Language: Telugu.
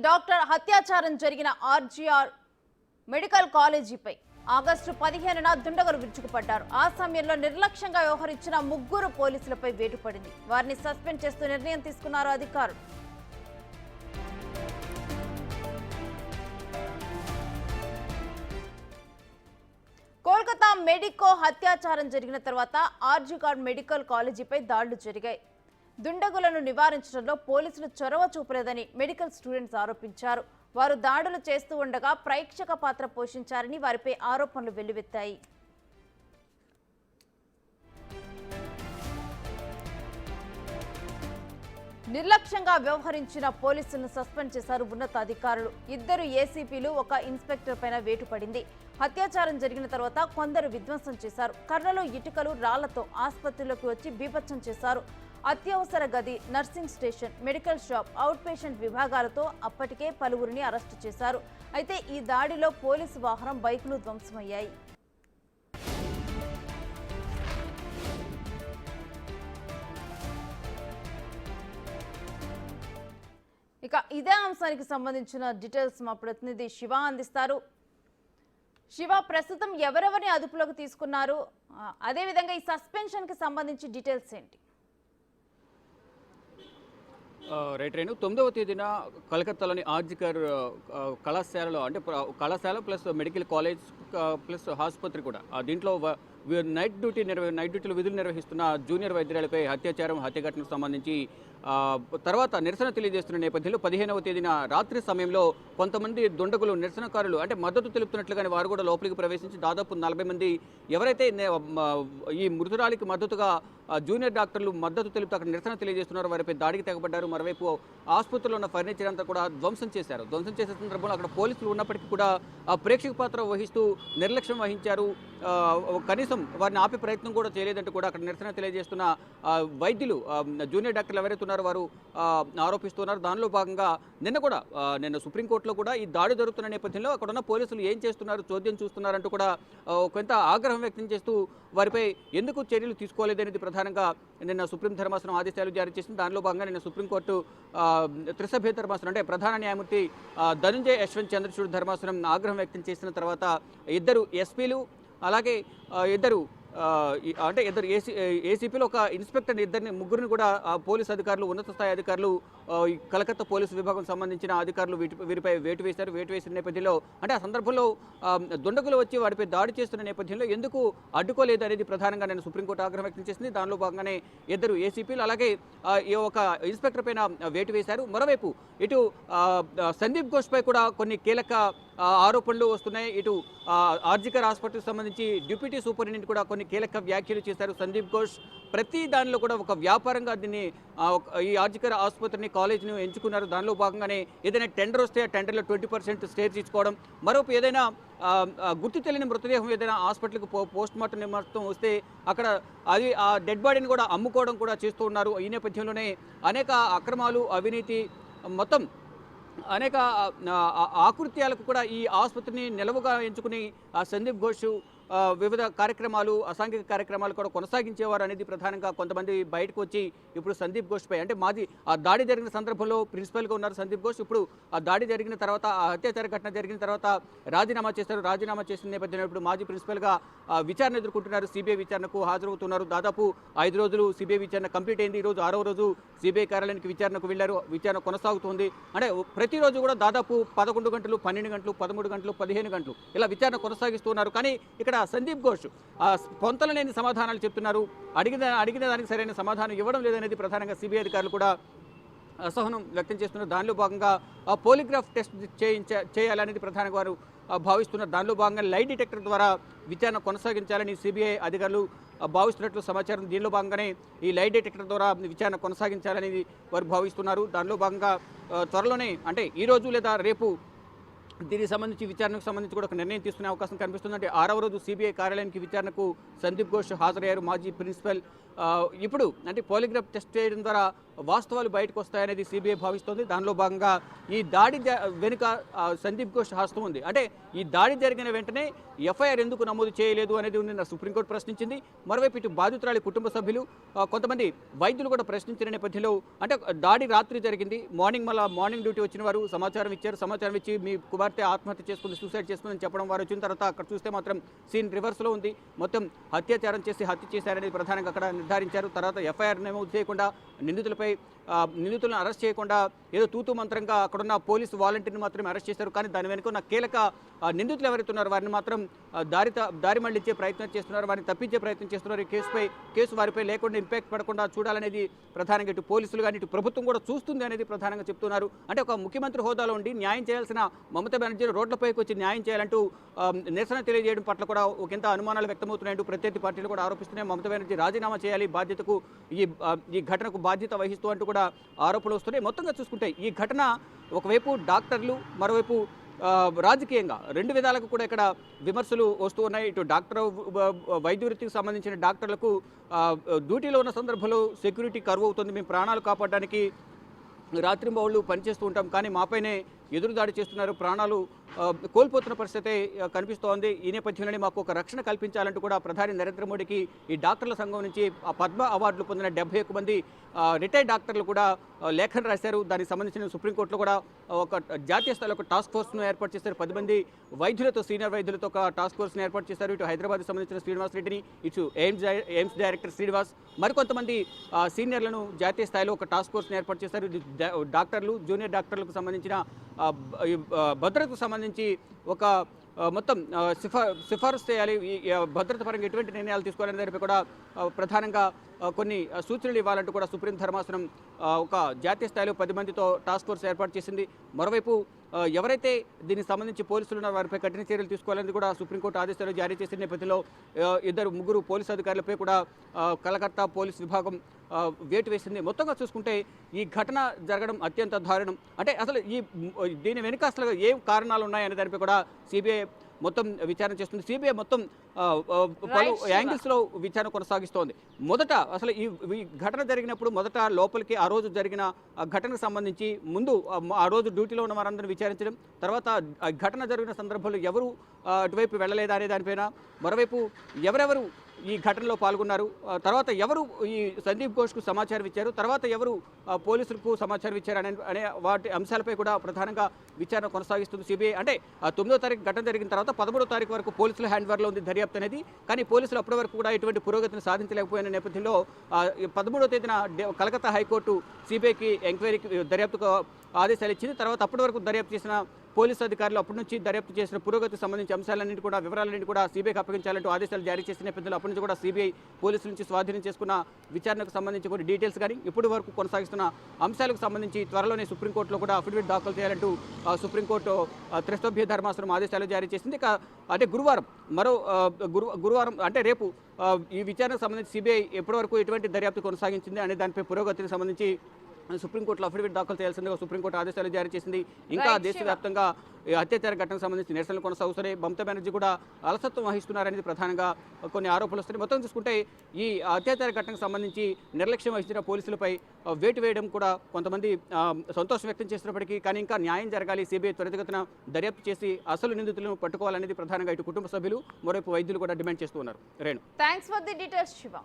డాక్టర్ హత్యాచారం జరిగిన ఆర్జీఆర్ మెడికల్ కాలేజీపై ఆగస్టు 15న దుండగులు విరుచుకుపడ్డారు. ఆ సమయంలో నిర్లక్ష్యంగా వ్యవహరించిన 3 పోలీసులపై వేటు పడింది. వారిని సస్పెండ్ చేస్తూ నిర్ణయం తీసుకున్నారు అధికారులు. కోల్కతా మెడికో హత్యాచారం జరిగిన తర్వాత ఆర్జీఆర్ మెడికల్ కాలేజీపై దాడులు జరిగాయి. దుండగులను నివారించడంలో పోలీసులు చొరవ చూపలేదని మెడికల్ స్టూడెంట్స్ ఆరోపించారు. వారు దాడులు చేస్తూ ఉండగా ప్రేక్షక పాత్ర పోషించారని వారిపై ఆరోపణలు వెల్లువెత్తాయి. నిర్లక్ష్యంగా వ్యవహరించిన పోలీసులను సస్పెండ్ చేశారు ఉన్నతాధికారులు. 2 ఏసీపీలు 1 ఇన్స్పెక్టర్ పైన వేటు పడింది. హత్యాచారం జరిగిన తర్వాత కొందరు విధ్వంసం చేశారు. కర్రలు, ఇటుకలు, రాళ్లతో ఆసుపత్రిలోకి వచ్చి బీభత్సం చేశారు. అత్యవసర గది, nursing station, medical shop, out patient విభాగాలతో అప్పటికే పలువురిని అరెస్టు చేశారు. అయితే ఈ దాడిలో పోలీసు వాహనం, బైకులు ధ్వంసమయ్యాయి. ఇక ఇదే అంశానికి సంబంధించిన డీటెయిల్స్ మా ప్రతినిధి శివ అందిస్తారు. శివ, ప్రస్తుతం ఎవరెవరిని అదుపులోకి తీసుకున్నారు, అదేవిధంగా ఈ సస్పెన్షన్ కి సంబంధించి డీటెయిల్స్ ఏంటి? రైట్ రేణు, 9వ తేదీన కలకత్తాలోని ఆర్జికర్ కళాశాలలో, అంటే కళాశాల ప్లస్ మెడికల్ కాలేజ్ ప్లస్ ఆసుపత్రి కూడా, దీంట్లో నైట్ డ్యూటీలో విధులు నిర్వహిస్తున్న జూనియర్ వైద్యురాలపై హత్య ఘటనకు సంబంధించి తర్వాత నిరసన తెలియజేస్తున్న నేపథ్యంలో 15వ తేదీన రాత్రి సమయంలో కొంతమంది దుండగులు, నిరసనకారులు, అంటే మద్దతు తెలుపుతున్నట్లుగానే వారు కూడా లోపలికి ప్రవేశించి దాదాపు 40 మంది ఎవరైతే ఈ మృతురాలికి మద్దతుగా జూనియర్ డాక్టర్లు మద్దతు తెలుపుతూ అక్కడ నిరసన తెలియజేస్తున్నారు, వారిపై దాడికి తెగబడ్డారు. మరోవైపు ఆసుపత్రిలో ఉన్న ఫర్నిచర్ అంతా కూడా ధ్వంసం చేశారు. ధ్వంసం చేసే సందర్భంలో అక్కడ పోలీసులు ఉన్నప్పటికీ కూడా ప్రేక్షక పాత్ర వహిస్తూ నిర్లక్ష్యం వహించారు. కనీసం వారిని ఆపే ప్రయత్నం కూడా చేయలేదంటూ కూడా అక్కడ నిరసన తెలియజేస్తున్న వైద్యులు, జూనియర్ డాక్టర్లు ఎవరైతే ఉన్నారో వారు ఆరోపిస్తున్నారు. దానిలో భాగంగా నిన్న సుప్రీంకోర్టులో కూడా ఈ దాడి జరుగుతున్న నేపథ్యంలో అక్కడ ఉన్న పోలీసులు ఏం చేస్తున్నారు, చోద్యం చూస్తున్నారంటూ కూడా కొంత ఆగ్రహం వ్యక్తం చేస్తూ వారిపై ఎందుకు చర్యలు తీసుకోలేదనేది ప్రధానంగా నిన్న సుప్రీం ధర్మాసనం ఆదేశాలు జారీ చేసింది. దానిలో భాగంగా నిన్న సుప్రీంకోర్టు త్రిసభ్య ధర్మాసనం, అంటే ప్రధాన న్యాయమూర్తి ధనుంజయ్ యశ్వంత్ చంద్రచూడ్ ధర్మాసనం ఆగ్రహం వ్యక్తం చేసిన తర్వాత 2 ఎస్పీలు, అలాగే ఇద్దరు ఏసీపీలు, 1 ఇన్స్పెక్టర్, ముగ్గురిని కూడా పోలీసు అధికారులు, ఉన్నత స్థాయి అధికారులు, కలకత్తా పోలీసు విభాగం సంబంధించిన అధికారులు వీరిపై వేటు వేశారు. వేటు వేసిన నేపథ్యంలో, అంటే ఆ సందర్భంలో దుండగులు వచ్చి వారిపై దాడి చేస్తున్న నేపథ్యంలో ఎందుకు అడ్డుకోలేదు అనేది ప్రధానంగా నేను సుప్రీంకోర్టు ఆగ్రహం వ్యక్తం చేసింది. దానిలో భాగంగానే 2 ఏసీపీలు, అలాగే 1 ఇన్స్పెక్టర్ పైన వేటు వేశారు. మరోవైపు ఇటు సందీప్ ఘోష్పై కూడా కొన్ని కీలక ఆరోపణలు వస్తున్నాయి. ఇటు ఆర్జికర్ హాస్పిటల్కి సంబంధించి డిప్యూటీ సూపరింటెండెంట్ కూడా కొన్ని కీలక వ్యాఖ్యలు చేశారు. సందీప్ ఘోష్ ప్రతి దానిలో కూడా ఒక వ్యాపారంగా దీన్ని, ఈ ఆర్జికర్ ఆసుపత్రిని, కాలేజీని ఎంచుకున్నారు. దానిలో భాగంగానే ఏదైనా టెండర్ వస్తే ఆ టెండర్లో 20% స్టేర్ తీసుకోవడం, మరోపు ఏదైనా గుర్తు తెలియని మృతదేహం ఏదైనా హాస్పిటల్కి పోస్ట్ మార్టం నిమిత్తం వస్తే అక్కడ అది ఆ డెడ్ బాడీని కూడా అమ్ముకోవడం కూడా చేస్తూ ఉన్నారు. ఈ నేపథ్యంలోనే అనేక అక్రమాలు, అవినీతి, మొత్తం అనేక ఆకృత్యాలకు కూడా ఈ ఆసుపత్రిని నిలవుగా ఎంచుకుని సందీప్ ఘోష్ వివిధ కార్యక్రమాలు, అసాంఘిక కార్యక్రమాలు కూడా కొనసాగించేవారు అనేది ప్రధానంగా కొంతమంది బయటకు వచ్చి ఇప్పుడు సందీప్ ఘోష్పై, అంటే మాజీ ఆ దాడి జరిగిన సందర్భంలో ప్రిన్సిపల్గా ఉన్నారు సందీప్ ఘోష్, ఇప్పుడు ఆ దాడి జరిగిన తర్వాత, ఆ అత్యాచార ఘటన జరిగిన తర్వాత రాజీనామా చేశారు. రాజీనామా చేసిన నేపథ్యంలో ఇప్పుడు మాజీ ప్రిన్సిపల్గా విచారణ ఎదుర్కొంటున్నారు. సిబిఐ విచారణకు హాజరవుతున్నారు. దాదాపు 5 రోజులు సిబిఐ విచారణ కంప్లీట్ అయింది. ఈరోజు 6వ రోజు సిబిఐ కార్యాలయానికి విచారణకు వెళ్లారు. విచారణ కొనసాగుతుంది. అంటే ప్రతిరోజు కూడా దాదాపు 11 గంటలు, 12 గంటలు, 13 గంటలు, 15 గంటలు ఇలా విచారణ కొనసాగిస్తున్నారు. కానీ ఇక్కడ సందీప్ ఘోష్ పొంతలలేని సమాధానాలు చెప్తున్నారు. అడిగిన దానికి సరైన సమాధానం ఇవ్వడం లేదనేది ప్రధానంగా సిబిఐ అధికారులు కూడా అసహనం వ్యక్తం చేస్తున్నారు. దానిలో భాగంగా పాలిగ్రాఫ్ టెస్ట్ చేయాలనేది ప్రధానంగా వారు భావిస్తున్నారు. దానిలో భాగంగా లై డిటెక్టర్ ద్వారా విచారణ కొనసాగించాలని సిబిఐ అధికారులు భావిస్తున్నట్లు సమాచారం. దీనిలో భాగంగానే ఈ లై డిటెక్టర్ ద్వారా విచారణ కొనసాగించాలని వారు భావిస్తున్నారు. దానిలో భాగంగా త్వరలోనే, అంటే ఈరోజు లేదా రేపు దీనికి సంబంధించి విచారణకు సంబంధించి కూడా ఒక నిర్ణయం తీసుకునే అవకాశం కనిపిస్తుంది. అంటే 6వ రోజు సిబిఐ కార్యాలయానికి విచారణకు సందీప్ ఘోష్ హాజరయ్యారు. మాజీ ప్రిన్సిపల్ ఇప్పుడు అంటే పాలిగ్రాఫ్ టెస్ట్ చేయడం ద్వారా వాస్తవాలు బయటకు వస్తాయనేది సిబిఐ భావిస్తోంది. దానిలో భాగంగా ఈ దాడి వెనుక సందీప్ ఘోష్ హస్తం ఉంది. అంటే ఈ దాడి జరిగిన వెంటనే ఎఫ్ఐఆర్ ఎందుకు నమోదు చేయలేదు అనేది నిన్న సుప్రీంకోర్టు ప్రశ్నించింది. మరోవైపు ఇటు బాధితురాలి కుటుంబ సభ్యులు కొంతమంది వైద్యులు కూడా ప్రశ్నించిన నేపథ్యంలో అంటే దాడి రాత్రి జరిగింది, మార్నింగ్ డ్యూటీ వచ్చిన వారు సమాచారం ఇచ్చారు. సమాచారం ఇచ్చి మీ కుమార్తె ఆత్మహత్య చేసుకుని సూసైడ్ చేసుకుందని చెప్పడం, వారు వచ్చిన తర్వాత అక్కడ చూస్తే మాత్రం సీన్ రివర్స్లో ఉంది. మొత్తం అత్యాచారం చేసి హత్య చేశారనేది ప్రధానంగా అక్కడ నిర్ధారించారు. తర్వాత ఎఫ్ఐఆర్ నమోదు చేయకుండా నిందితులను అరెస్ట్ చేయకుండా ఏదో తూతూ మంత్రంగా అక్కడున్న పోలీసు వాలంటీర్ని మాత్రమే అరెస్ట్ చేశారు. కానీ దాని వెనుక ఉన్న కీలక నిందితులు ఎవరైతే ఉన్నారో వారిని మాత్రం దారి మళ్లించే ప్రయత్నం చేస్తున్నారు, వారిని తప్పించే ప్రయత్నం చేస్తున్నారు. ఈ కేసు వారిపై లేకుండా ఇంపాక్ట్ పడకుండా చూడాలనేది ప్రధానంగా ఇటు పోలీసులు కానీ ఇటు ప్రభుత్వం కూడా చూస్తుంది అనేది ప్రధానంగా చెప్తున్నారు. అంటే ఒక ముఖ్యమంత్రి హోదాలో ఉండి న్యాయం చేయాల్సిన మమతా బెనర్జీ రోడ్లపైకి వచ్చి న్యాయం చేయాలంటూ నిరసన తెలియజేయడం పట్ల కూడా ఒకంత అనుమానాలు వ్యక్తమవుతున్నాయంటూ ప్రత్యర్థి పార్టీలు కూడా ఆరోపిస్తున్నాయి. మమతా బెనర్జీ రాజీనామా చేయాలి, బాధ్యతకు ఈ ఘటనకు బాధ్యత వహిస్తూ అంటూ కూడా ఆరోపణలు వస్తున్నాయి. మొత్తంగా చూసుకుంటే ఈ ఘటన ఒకవైపు డాక్టర్లు, మరోవైపు రాజకీయంగా రెండు విధాలకు కూడా ఇక్కడ విమర్శలు వస్తూ ఉన్నాయి. ఇటు వైద్య వృత్తికి సంబంధించిన డాక్టర్లకు డ్యూటీలో ఉన్న సందర్భంలో సెక్యూరిటీ కరువు అవుతుంది, మేము ప్రాణాలు కాపాడడానికి రాత్రింబవళ్ళు పనిచేస్తూ ఉంటాం, కానీ మాపైనే ఎదురుదాడి చేస్తున్నారు, ప్రాణాలు కోల్పోతున్న పరిస్థితి కనిపిస్తోంది. ఈ నేపథ్యంలోనే మాకు ఒక రక్షణ కల్పించాలంటూ కూడా ప్రధాని నరేంద్ర మోడీకి ఈ డాక్టర్ల సంఘం నుంచి పద్మ అవార్డులు పొందిన 71 మంది రిటైర్డ్ డాక్టర్లు కూడా లేఖను రాశారు. దానికి సంబంధించిన సుప్రీంకోర్టులో కూడా ఒక జాతీయ స్థాయిలో ఒక టాస్క్ ఫోర్స్ను ఏర్పాటు చేశారు. 10 మంది వైద్యులతో, సీనియర్ వైద్యులతో ఒక టాస్క్ ఫోర్స్ను ఏర్పాటు చేశారు. ఇటు హైదరాబాద్కి సంబంధించిన శ్రీనివాస్ రెడ్డిని, ఇటు ఎయిమ్స్ డైరెక్టర్ శ్రీనివాస్, మరికొంతమంది సీనియర్లను జాతీయ స్థాయిలో ఒక టాస్క్ ఫోర్స్ను ఏర్పాటు చేశారు. డాక్టర్లు, జూనియర్ డాక్టర్లకు సంబంధించిన భద్రతకు సంబంధించి ఒక మొత్తం సిఫారసు చేయాలి, భద్రత పరంగా ఎటువంటి నిర్ణయాలు తీసుకోవాలనే దానిపై కూడా ప్రధానంగా కొన్ని సూచనలు ఇవ్వాలంటూ కూడా సుప్రీం ధర్మాసనం ఒక జాతీయ స్థాయిలో 10 మందితో టాస్క్ ఫోర్స్ ఏర్పాటు చేసింది. మరోవైపు ఎవరైతే దీనికి సంబంధించి పోలీసులు ఉన్నారో వారిపై కఠిన చర్యలు తీసుకోవాలని కూడా సుప్రీంకోర్టు ఆదేశాలు జారీ చేసిన నేపథ్యంలో ముగ్గురు పోలీసు అధికారులపై కూడా కలకత్తా పోలీస్ విభాగం వేటు వేసింది. మొత్తంగా చూసుకుంటే ఈ ఘటన జరగడం అత్యంత దారుణం. అంటే అసలు దీని వెనుక అసలు ఏం కారణాలు ఉన్నాయనే దానిపై కూడా సిబిఐ మొత్తం విచారణ చేస్తుంది. సిబిఐ మొత్తం పలు యాంగిల్స్లో విచారణ కొనసాగిస్తోంది. మొదట అసలు ఈ ఘటన జరిగినప్పుడు మొదట లోపలికి ఆ రోజు జరిగిన ఘటనకు సంబంధించి ముందు ఆ రోజు డ్యూటీలో ఉన్న వారందరినీ విచారించడం, తర్వాత ఆ ఘటన జరిగిన సందర్భంలో ఎవరు అటువైపు వెళ్ళలేదా అనే దానిపైన, మరోవైపు ఎవరెవరు ఈ ఘటనలో పాల్గొన్నారు, తర్వాత ఎవరు ఈ సందీప్ ఘోష్కు సమాచారం ఇచ్చారు, తర్వాత ఎవరు పోలీసులకు సమాచారం ఇచ్చారు అనే వాటి అంశాలపై కూడా ప్రధానంగా విచారణ కొనసాగిస్తుంది సిబిఐ. అంటే 9వ తారీఖు ఘటన జరిగిన తర్వాత 13వ తారీఖు వరకు పోలీసుల హ్యాండ్ఓవర్లో ఉంది దర్యాప్తు అనేది. కానీ పోలీసులు అప్పటి వరకు కూడా ఎటువంటి పురోగతిని సాధించలేకపోయిన నేపథ్యంలో 13వ తేదీన కలకత్తా హైకోర్టు సిబిఐకి ఎంక్వైరీకి దర్యాప్తుకు ఆదేశాలు ఇచ్చింది. తర్వాత అప్పటి వరకు దర్యాప్తు చేసిన పోలీసు అధికారులు అప్పటి నుంచి దర్యాప్తు చేసిన పురోగతికి సంబంధించి అంశాలన్నింటి కూడా వివరాలన్నింటి కూడా సిబిఐకి అప్పగించాలంటూ ఆదేశాలు జారీ చేసిన నేపథ్యంలో అప్పటి నుంచి కూడా సిబిఐ పోలీసుల నుంచి స్వాధీనం చేసుకున్న విచారణకు సంబంధించి కొన్ని డీటెయిల్స్ కానీ ఇప్పటి వరకు కొనసాగిస్తున్న అంశాలకు సంబంధించి త్వరలోనే సుప్రీంకోర్టులో కూడా అఫిడవిట్ దాఖలు చేయాలంటూ సుప్రీంకోర్టు త్రిసభ్య ధర్మాసనం ఆదేశాలు జారీ చేసింది. అంటే గురువారం అంటే రేపు ఈ విచారణకు సంబంధించి సిబిఐ ఎప్పటి వరకు ఎటువంటి దర్యాప్తు కొనసాగించింది అనే దానిపై పురోగతికి సంబంధించి సుప్రీంకోర్టులో అఫిడవిట్ దాఖలు చేయాల్సిందిగా సుప్రీంకోర్టు ఆదేశాలు జారీ చేసింది. ఇంకా దేశవ్యాప్తంగా అత్యాచార ఘటనకు సంబంధించి నిరసనలు కొనసాగుతున్నాయి. మమతా బెనర్జీ కూడా అలసత్వం వహిస్తున్నారనేది ప్రధానంగా కొన్ని ఆరోపణలు వస్తున్నాయి. మొత్తం చూసుకుంటే ఈ అత్యాచార ఘటనకు సంబంధించి నిర్లక్ష్యం వహించిన పోలీసులపై వేటు వేయడం కూడా కొంతమంది సంతోషం వ్యక్తం చేసినప్పటికీ కానీ ఇంకా న్యాయం జరగాలి, సిబిఐ త్వరితగతిన దర్యాప్తు చేసి అసలు నిందితులను పట్టుకోవాలనేది ప్రధానంగా ఇటు కుటుంబ సభ్యులు, మరోవైపు వైద్యులు కూడా డిమాండ్ చేస్తూ ఉన్నారు. Renu, thanks for the details Shiva.